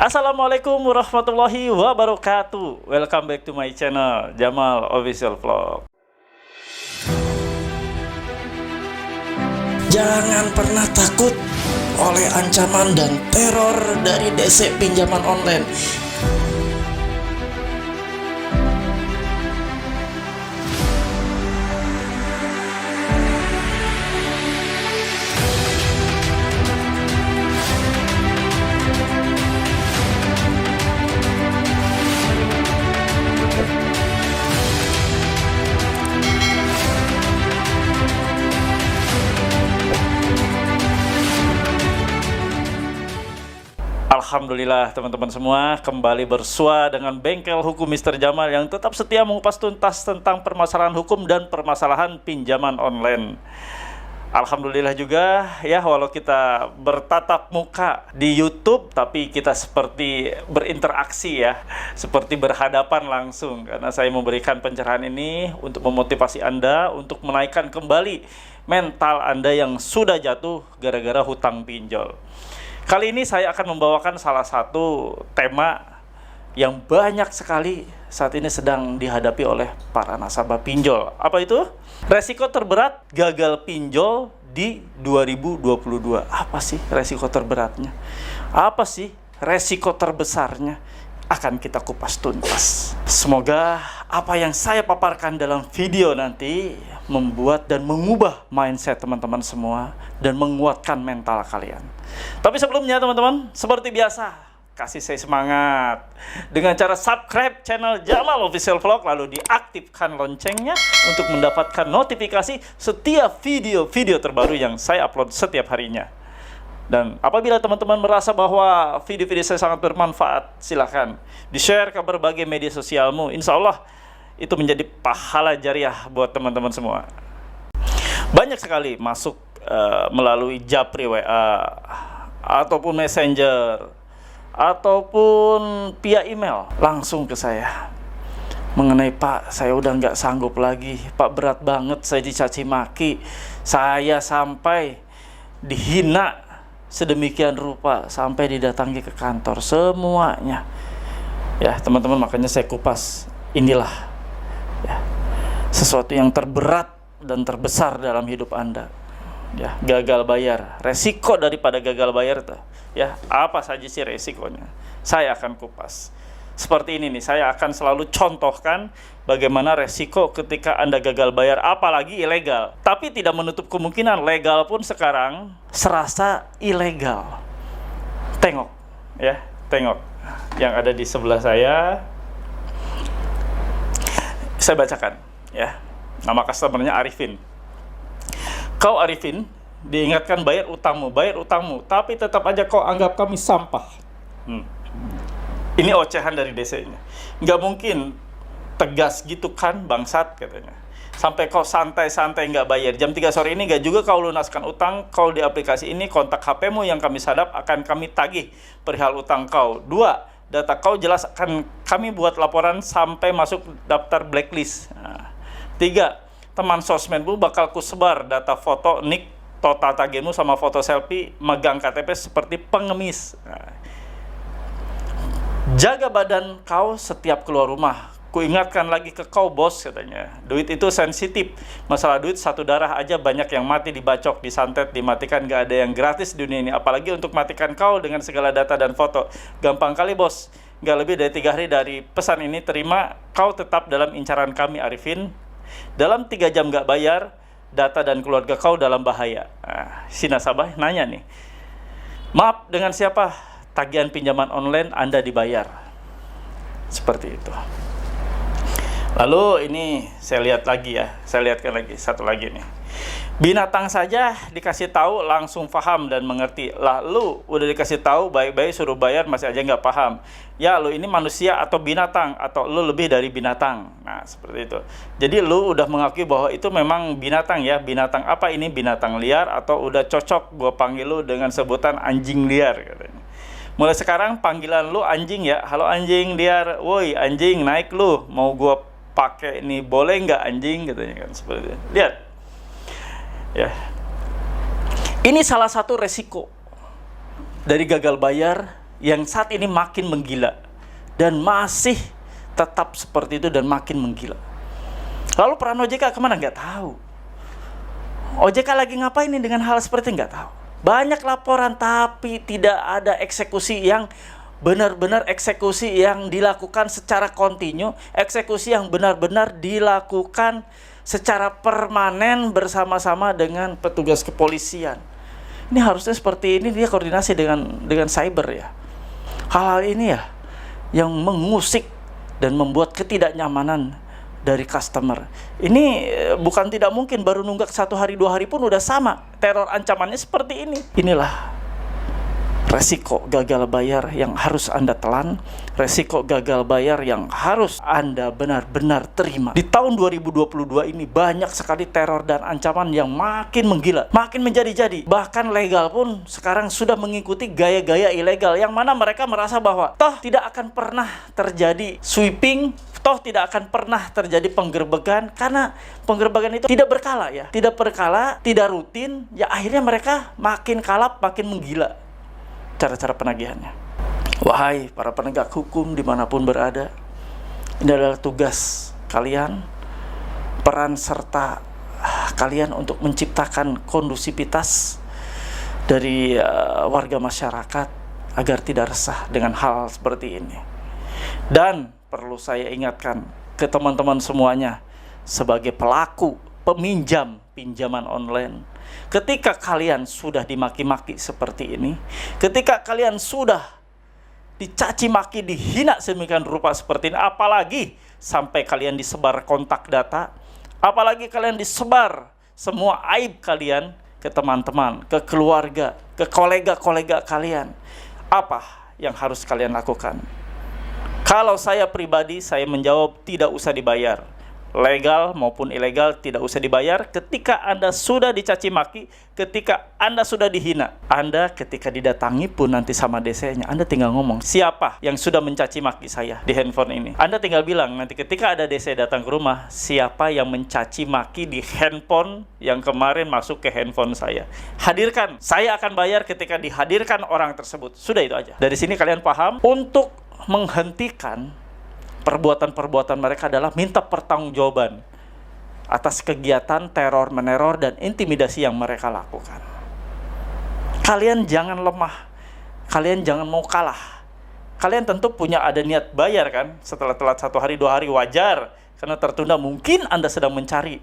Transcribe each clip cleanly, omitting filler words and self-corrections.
Assalamualaikum warahmatullahi wabarakatuh. Welcome back to my channel Jamal Official Vlog. Jangan pernah takut oleh ancaman dan teror dari DC pinjaman online. Alhamdulillah teman-teman semua, kembali bersua dengan Bengkel Hukum Mr. Jamal yang tetap setia mengupas tuntas tentang permasalahan hukum dan permasalahan pinjaman online. Alhamdulillah juga ya, walau kita bertatap muka di YouTube, tapi kita seperti berinteraksi ya, seperti berhadapan langsung, karena saya memberikan pencerahan ini untuk memotivasi Anda untuk menaikkan kembali mental Anda yang sudah jatuh gara-gara hutang pinjol. Kali ini saya akan membawakan salah satu tema yang banyak sekali saat ini sedang dihadapi oleh para nasabah pinjol. Apa itu? Resiko terberat gagal pinjol di 2022. Apa sih resiko terberatnya? Apa sih resiko terbesarnya? Akan kita kupas tuntas. Semoga apa yang saya paparkan dalam video nanti membuat dan mengubah mindset teman-teman semua dan menguatkan mental kalian. Tapi sebelumnya teman-teman, seperti biasa, kasih saya semangat dengan cara subscribe channel Jamal Official Vlog, lalu diaktifkan loncengnya untuk mendapatkan notifikasi setiap video-video terbaru yang saya upload setiap harinya. Dan apabila teman-teman merasa bahwa video-video saya sangat bermanfaat, silahkan di-share ke berbagai media sosialmu. Insya Allah itu menjadi pahala jariah buat teman-teman semua. Banyak sekali masuk melalui Japri WA, ataupun Messenger, ataupun via email langsung ke saya. Mengenai, Pak, saya udah nggak sanggup lagi. Pak, berat banget, saya dicaci maki. Saya sampai dihina sedemikian rupa, sampai didatangi ke kantor, semuanya. Ya, teman-teman, makanya saya kupas. Inilah ya, sesuatu yang terberat dan terbesar dalam hidup Anda. Ya, gagal bayar. Resiko daripada gagal bayar itu, ya, apa saja sih resikonya? Saya akan kupas. Seperti ini nih, saya akan selalu contohkan bagaimana resiko ketika Anda gagal bayar, apalagi ilegal. Tapi tidak menutup kemungkinan legal pun sekarang serasa ilegal. Tengok, ya, tengok yang ada di sebelah saya. Saya bacakan, ya. Nama customernya Arifin. Kau Arifin, diingatkan bayar utangmu, tapi tetap aja kau anggap kami sampah. Ini ocehan dari DC-nya. Nggak mungkin tegas gitu kan, bangsat, katanya. Sampai kau santai-santai nggak bayar. Jam 3 sore ini nggak juga kau lunaskan utang, kau di aplikasi ini kontak HP-mu yang kami sadap akan kami tagih perihal utang kau. 2, data kau jelas akan kami buat laporan sampai masuk daftar blacklist. 3, teman sosmedmu bakal kusebar data foto, nick, total tagihanmu sama foto selfie, megang KTP seperti pengemis. Jaga badan kau setiap keluar rumah. Kuingatkan lagi ke kau, bos, katanya. Duit itu sensitif. Masalah duit satu darah aja banyak yang mati, dibacok, disantet, dimatikan. Gak ada yang gratis di dunia ini. Apalagi untuk matikan kau dengan segala data dan foto. Gampang kali, bos. Gak lebih dari 3 hari dari pesan ini terima, kau tetap dalam incaran kami, Arifin. Dalam 3 jam gak bayar, data dan keluarga kau dalam bahaya. Si nasabah nanya nih, maaf, dengan siapa tagihan pinjaman online Anda dibayar? Seperti itu. Lalu ini saya lihat lagi ya, saya lihatkan lagi satu lagi nih. Binatang saja dikasih tahu langsung paham dan mengerti. Lah lu udah dikasih tahu baik-baik suruh bayar masih aja nggak paham. Ya lu ini manusia atau binatang, atau lu lebih dari binatang. Nah seperti itu. Jadi lu udah mengakui bahwa itu memang binatang ya. Binatang apa ini? Binatang liar, atau udah cocok gua panggil lu dengan sebutan anjing liar, katanya. Mulai sekarang panggilan lu anjing ya. Halo anjing liar, woi anjing naik lu, mau gua pakai ini boleh nggak anjing, katanya kan. Seperti itu. Lihat ya, ini salah satu resiko dari gagal bayar yang saat ini makin menggila dan masih tetap seperti itu dan makin menggila. Lalu peran OJK kemana? Nggak tahu. OJK lagi ngapain nih dengan hal seperti itu? Nggak tahu. Banyak laporan tapi tidak ada eksekusi yang benar-benar eksekusi yang dilakukan secara kontinu, eksekusi yang benar-benar dilakukan secara permanen bersama-sama dengan petugas kepolisian. Ini harusnya seperti ini, dia koordinasi dengan cyber ya. Hal-hal ini ya yang mengusik dan membuat ketidaknyamanan dari customer. Ini bukan tidak mungkin, baru nunggak 1 hari 2 hari pun udah sama. Teror ancamannya seperti ini. Inilah resiko gagal bayar yang harus Anda telan, resiko gagal bayar yang harus Anda benar-benar terima. Di tahun 2022 ini banyak sekali teror dan ancaman yang makin menggila, makin menjadi-jadi. Bahkan legal pun sekarang sudah mengikuti gaya-gaya ilegal, yang mana mereka merasa bahwa toh tidak akan pernah terjadi sweeping, toh tidak akan pernah terjadi penggerbekan, karena penggerbekan itu tidak berkala ya, tidak berkala, tidak rutin, ya akhirnya mereka makin kalap, makin menggila cara-cara penagihannya. Wahai para penegak hukum dimanapun berada, ini adalah tugas kalian, peran serta kalian untuk menciptakan kondusivitas dari warga masyarakat agar tidak resah dengan hal seperti ini. Dan perlu saya ingatkan ke teman-teman semuanya, sebagai pelaku peminjam pinjaman online, ketika kalian sudah dimaki-maki seperti ini, ketika kalian sudah dicaci maki, dihina sedemikian rupa seperti ini, apalagi sampai kalian disebar kontak data, apalagi kalian disebar semua aib kalian ke teman-teman, ke keluarga, ke kolega-kolega kalian, apa yang harus kalian lakukan? Kalau saya pribadi, saya menjawab tidak usah dibayar. Legal maupun ilegal tidak usah dibayar. Ketika Anda sudah dicaci maki, ketika Anda sudah dihina, Anda ketika didatangi pun nanti sama DC-nya, Anda tinggal ngomong, siapa yang sudah mencaci maki saya di handphone ini? Anda tinggal bilang, nanti ketika ada DC datang ke rumah, siapa yang mencaci maki di handphone yang kemarin masuk ke handphone saya? Hadirkan, saya akan bayar ketika dihadirkan orang tersebut. Sudah, itu aja. Dari sini kalian paham, untuk menghentikan perbuatan-perbuatan mereka adalah minta pertanggungjawaban atas kegiatan teror, meneror, dan intimidasi yang mereka lakukan. Kalian jangan lemah, kalian jangan mau kalah. Kalian tentu punya ada niat bayar kan, setelah telat 1 hari 2 hari wajar, karena tertunda mungkin Anda sedang mencari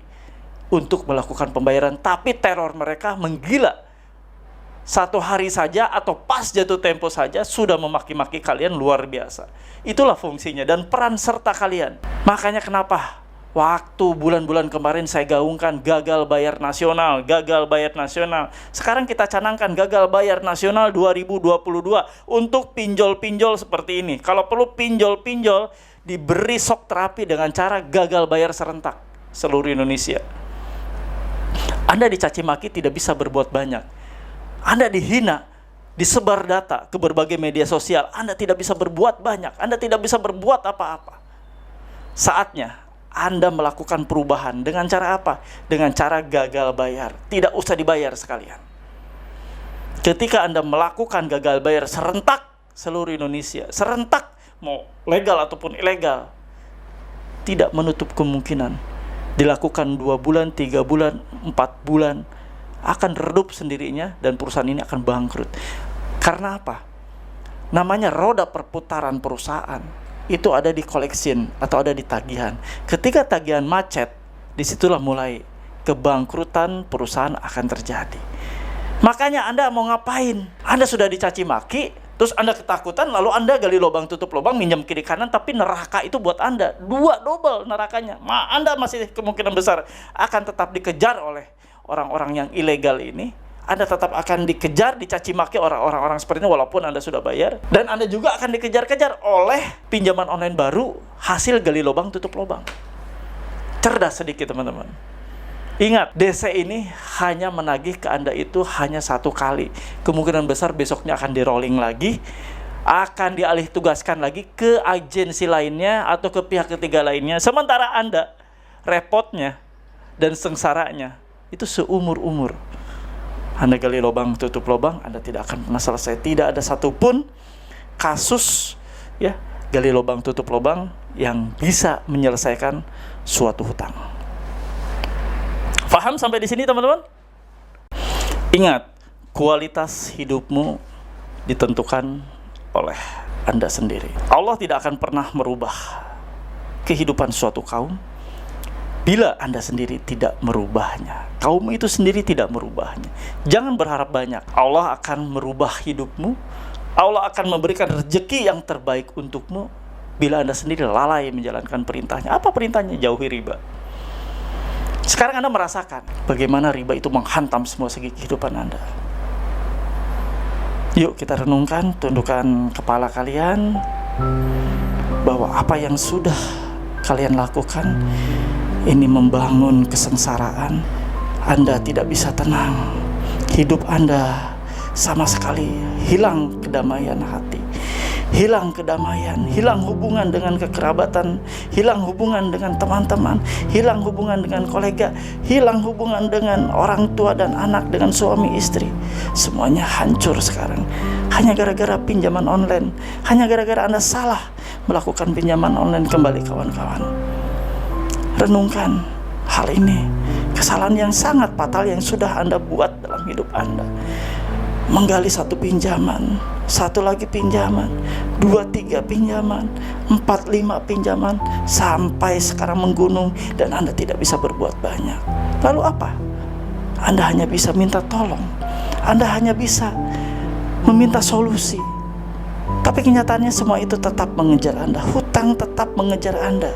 untuk melakukan pembayaran, tapi teror mereka menggila. 1 hari saja atau pas jatuh tempo saja sudah memaki-maki kalian luar biasa. Itulah fungsinya dan peran serta kalian. Makanya kenapa waktu bulan-bulan kemarin saya gaungkan gagal bayar nasional, gagal bayar nasional. Sekarang kita canangkan gagal bayar nasional 2022 untuk pinjol-pinjol seperti ini. Kalau perlu pinjol-pinjol diberi shock terapi dengan cara gagal bayar serentak seluruh Indonesia. Anda dicaci maki tidak bisa berbuat banyak. Anda dihina, disebar data ke berbagai media sosial, Anda tidak bisa berbuat banyak, Anda tidak bisa berbuat apa-apa. Saatnya Anda melakukan perubahan. Dengan cara apa? Dengan cara gagal bayar. Tidak usah dibayar sekalian. Ketika Anda melakukan gagal bayar serentak seluruh Indonesia, serentak mau legal ataupun ilegal, tidak menutup kemungkinan dilakukan 2 bulan, 3 bulan, 4 bulan, akan redup sendirinya dan perusahaan ini akan bangkrut. Karena apa? Namanya roda perputaran perusahaan. Itu ada di collection atau ada di tagihan. Ketika tagihan macet, disitulah mulai kebangkrutan perusahaan akan terjadi. Makanya Anda mau ngapain? Anda sudah dicaci maki, terus Anda ketakutan, lalu Anda gali lubang tutup lubang, minjam kiri kanan, tapi neraka itu buat Anda 2 double nerakanya. Anda masih kemungkinan besar akan tetap dikejar oleh orang-orang yang ilegal ini. Anda tetap akan dikejar, dicaci maki orang-orang seperti ini walaupun Anda sudah bayar. Dan Anda juga akan dikejar-kejar oleh pinjaman online baru hasil gali lubang tutup lubang. Cerdas sedikit teman-teman. Ingat, DC ini hanya menagih ke Anda itu hanya 1 kali. Kemungkinan besar besoknya akan di rolling lagi, akan dialih tugaskan lagi ke agensi lainnya atau ke pihak ketiga lainnya. Sementara Anda repotnya dan sengsaranya itu seumur-umur. Anda gali lubang tutup lubang, Anda tidak akan pernah selesai. Tidak ada satupun kasus, ya, gali lubang tutup lubang yang bisa menyelesaikan suatu hutang. Paham sampai di sini, teman-teman? Ingat, kualitas hidupmu ditentukan oleh Anda sendiri. Allah tidak akan pernah merubah kehidupan suatu kaum bila Anda sendiri tidak merubahnya. Kaum itu sendiri tidak merubahnya. Jangan berharap banyak. Allah akan merubah hidupmu. Allah akan memberikan rezeki yang terbaik untukmu bila Anda sendiri lalai menjalankan perintahnya. Apa perintahnya? Jauhi riba. Sekarang Anda merasakan bagaimana riba itu menghantam semua segi kehidupan Anda. Yuk kita renungkan, tundukkan kepala kalian, bahwa apa yang sudah kalian lakukan ini membangun kesengsaraan. Anda tidak bisa tenang. Hidup Anda sama sekali hilang kedamaian hati, hilang kedamaian, hilang hubungan dengan kekerabatan, hilang hubungan dengan teman-teman, hilang hubungan dengan kolega, hilang hubungan dengan orang tua dan anak, dengan suami istri. Semuanya hancur sekarang hanya gara-gara pinjaman online, hanya gara-gara Anda salah melakukan pinjaman online. Kembali kawan-kawan, renungkan hal ini, kesalahan yang sangat fatal yang sudah Anda buat dalam hidup Anda. Menggali satu pinjaman, satu lagi pinjaman, 2-3 pinjaman, 4-5 pinjaman, sampai sekarang menggunung dan Anda tidak bisa berbuat banyak. Lalu apa? Anda hanya bisa minta tolong, Anda hanya bisa meminta solusi. Tapi kenyataannya semua itu tetap mengejar Anda. Hutang tetap mengejar Anda.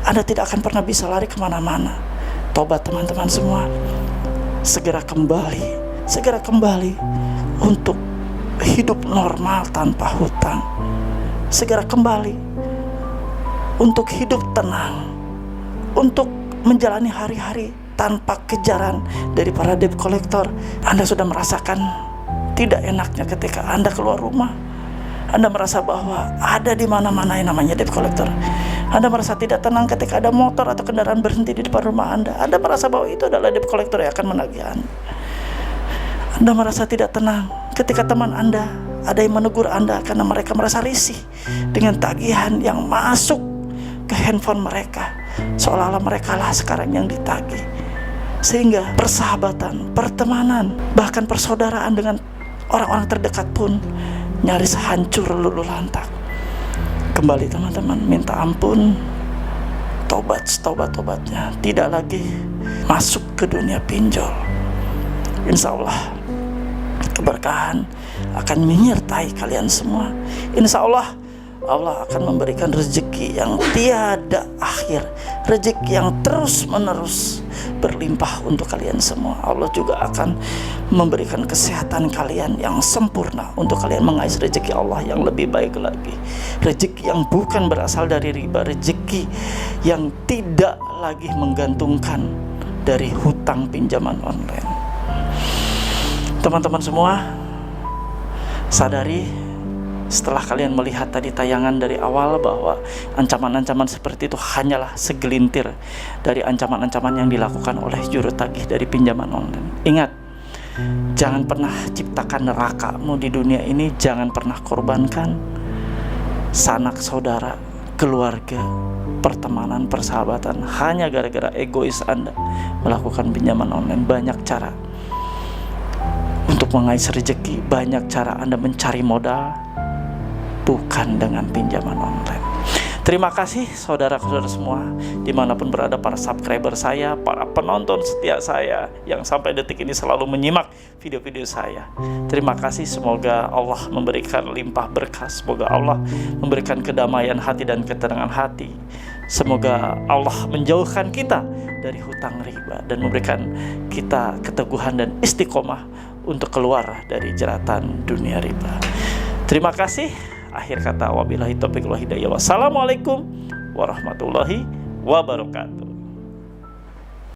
Anda tidak akan pernah bisa lari kemana-mana. Tobat teman-teman semua. Segera kembali untuk hidup normal tanpa hutang. Segera kembali untuk hidup tenang, untuk menjalani hari-hari tanpa kejaran dari para debt collector. Anda sudah merasakan tidak enaknya ketika Anda keluar rumah. Anda merasa bahwa ada di mana-mana yang namanya debt collector. Anda merasa tidak tenang ketika ada motor atau kendaraan berhenti di depan rumah Anda. Anda merasa bahwa itu adalah debt collector yang akan menagih Anda. Anda merasa tidak tenang ketika teman Anda ada yang menegur Anda karena mereka merasa risih dengan tagihan yang masuk ke handphone mereka, seolah-olah mereka lah sekarang yang ditagih. Sehingga persahabatan, pertemanan, bahkan persaudaraan dengan orang-orang terdekat pun nyaris hancur luluh lantak. Kembali teman-teman, minta ampun, tobatnya, tidak lagi masuk ke dunia pinjol. Insya Allah keberkahan akan menyertai kalian semua. Insya Allah Allah akan memberikan rezeki yang tiada akhir, rezeki yang terus menerus berlimpah untuk kalian semua. Allah juga akan memberikan kesehatan kalian yang sempurna untuk kalian mengais rezeki Allah yang lebih baik lagi, rezeki yang bukan berasal dari riba, rezeki yang tidak lagi menggantungkan dari hutang pinjaman online. Teman-teman semua, sadari setelah kalian melihat tadi tayangan dari awal bahwa ancaman-ancaman seperti itu hanyalah segelintir dari ancaman-ancaman yang dilakukan oleh juru tagih dari pinjaman online. Ingat, jangan pernah ciptakan nerakamu di dunia ini. Jangan pernah korbankan sanak saudara, keluarga, pertemanan, persahabatan hanya gara-gara egois Anda melakukan pinjaman online. Banyak cara untuk mengais rezeki, banyak cara Anda mencari modal, bukan dengan pinjaman online. Terima kasih saudara-saudara semua, dimanapun berada, para subscriber saya, para penonton setia saya yang sampai detik ini selalu menyimak video-video saya. Terima kasih, semoga Allah memberikan limpah berkah, semoga Allah memberikan kedamaian hati dan ketenangan hati. Semoga Allah menjauhkan kita dari hutang riba dan memberikan kita keteguhan dan istiqomah untuk keluar dari jeratan dunia riba. Terima kasih. Akhir kata, wabillahi taufiq wal hidayah. Wassalamualaikum warahmatullahi wabarakatuh.